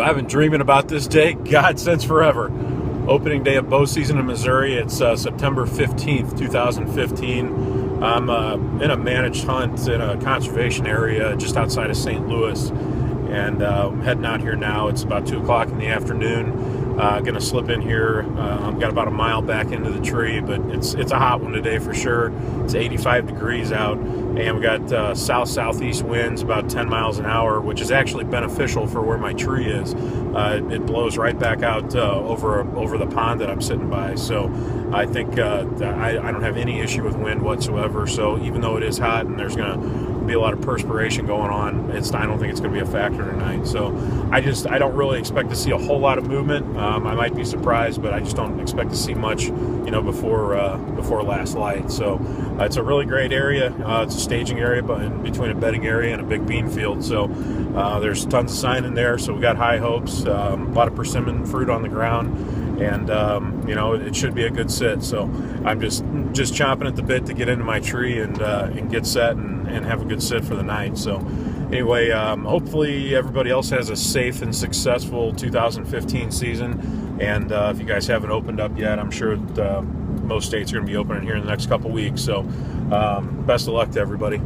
I've been dreaming about this day, God, since forever. Opening day of bow season in Missouri. It's September 15th, 2015. I'm in a managed hunt in a conservation area just outside of St. Louis. And I'm heading out here now. It's about 2 o'clock in the afternoon. Going to slip in here. I've got about a mile back into the tree, but it's a hot one today for sure. It's 85 degrees out, and we got south-southeast winds about 10 miles an hour, which is actually beneficial for where my tree is. It blows right back out over the pond that I'm sitting by. So I think I don't have any issue with wind whatsoever. So even though it is hot and there's going to be a lot of perspiration going on, I don't think it's going to be a factor tonight. So I don't really expect to see a whole lot of movement. I might be surprised, but I just don't expect to see much, before last light. So it's a really great area. It's a staging area, but in between a bedding area and a big bean field. So there's tons of sign in there. So we got high hopes. A lot of persimmon fruit on the ground, and it should be a good sit. So I'm just chomping at the bit to get into my tree and get set and have a good sit for the night. So anyway, hopefully everybody else has a safe and successful 2015 season. And if you guys haven't opened up yet, I'm sure that most states are going to be opening here in the next couple weeks. So best of luck to everybody.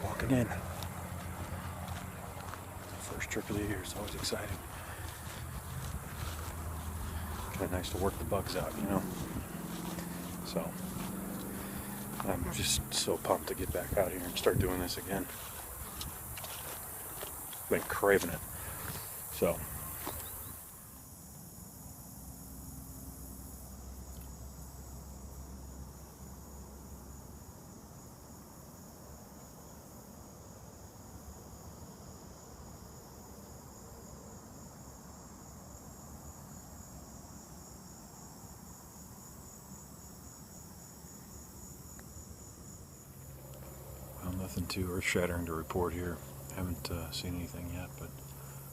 Walking in. First trip of the year. It's always exciting. Kind of nice to work the bugs out, So I'm just so pumped to get back out here and start doing this again. Been craving it. So nothing too earth-shattering to report here. Haven't seen anything yet, but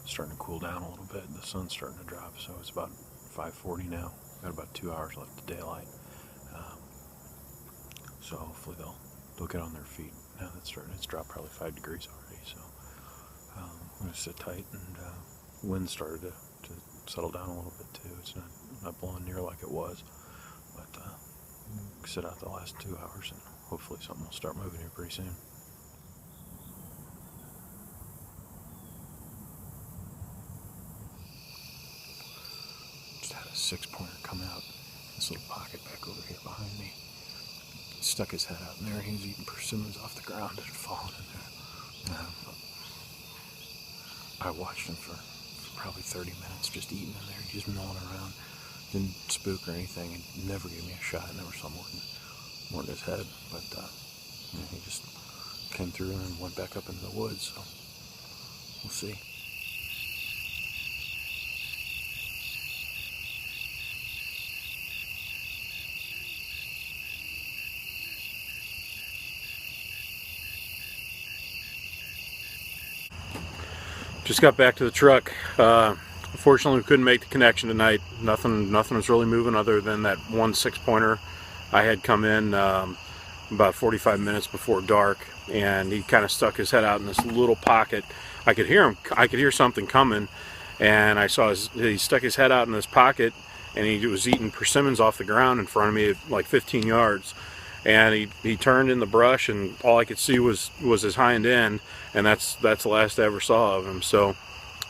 it's starting to cool down a little bit. The sun's starting to drop, so it's about 5:40 now. Got about 2 hours left of daylight. So hopefully they'll get on their feet. Now that's starting. It's dropped probably 5 degrees already. So I'm going to sit tight, and wind started to settle down a little bit too. It's not blowing near like it was, but sit out the last 2 hours, and hopefully something will start moving here pretty soon. Just had a 6-pointer come out this little pocket back over here behind me. He stuck his head out in there. He was eating persimmons off the ground and falling in there. I watched him for probably 30 minutes just eating in there, just gnawing around. Didn't spook or anything. He never gave me a shot. Never saw more than his head. But he just came through and went back up into the woods. So we'll see. Just got back to the truck. Unfortunately, we couldn't make the connection tonight. Nothing was really moving other than that one 6-pointer I had come in about 45 minutes before dark, and he kind of stuck his head out in this little pocket. I could hear him. I could hear something coming, and I saw he stuck his head out in this pocket, and he was eating persimmons off the ground in front of me, like 15 yards. And he turned in the brush, and all I could see was his hind end, and that's the last I ever saw of him. So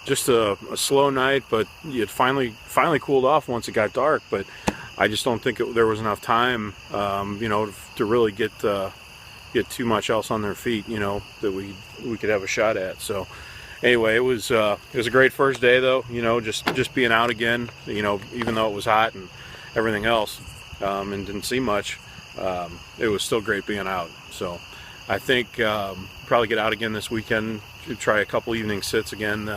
just a slow night, but it finally cooled off once it got dark. But I just don't think there was enough time, to really get too much else on their feet, that we could have a shot at. So anyway, it was a great first day though, just being out again, even though it was hot and everything else, and didn't see much. It was still great being out. So I think probably get out again this weekend, try a couple evening sits again,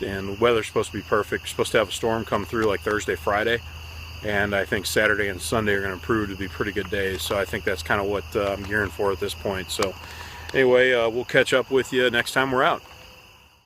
and the weather's supposed to be perfect. We're supposed to have a storm come through like Thursday, Friday, and I think Saturday and Sunday are going to prove to be pretty good days. So I think that's kind of what I'm gearing for at this point. So anyway, we'll catch up with you next time we're out.